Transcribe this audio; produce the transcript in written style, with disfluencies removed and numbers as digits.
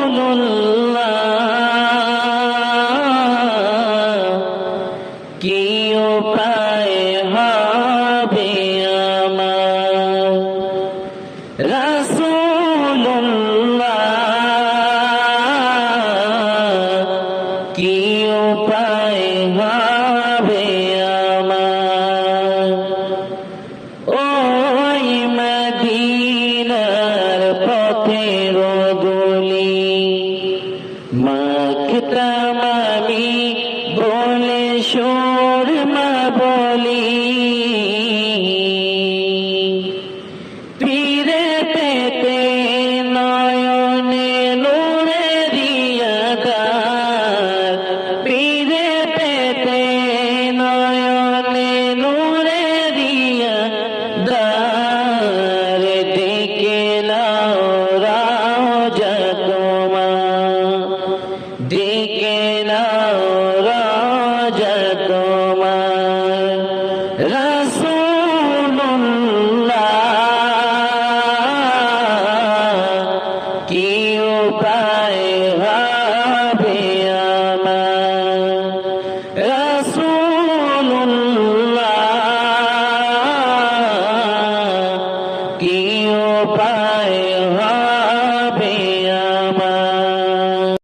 রাসূলুল্লাহ কি উপায় হবে আমার রাসূলুল্লাহ কি উপায় হবে আমার ওই মদিনার পথের ধুলি মাখতাম আমি বলে সুরমা বলি পীরে পেতে নয়নে নূরে দিয়াদার পীরে পেতে নয়নে নূরে দিয়াদার দেখে নাও রাজা তোমার দেখে নাও রাজা তোমার রাসূলুল্লাহ কি উপায়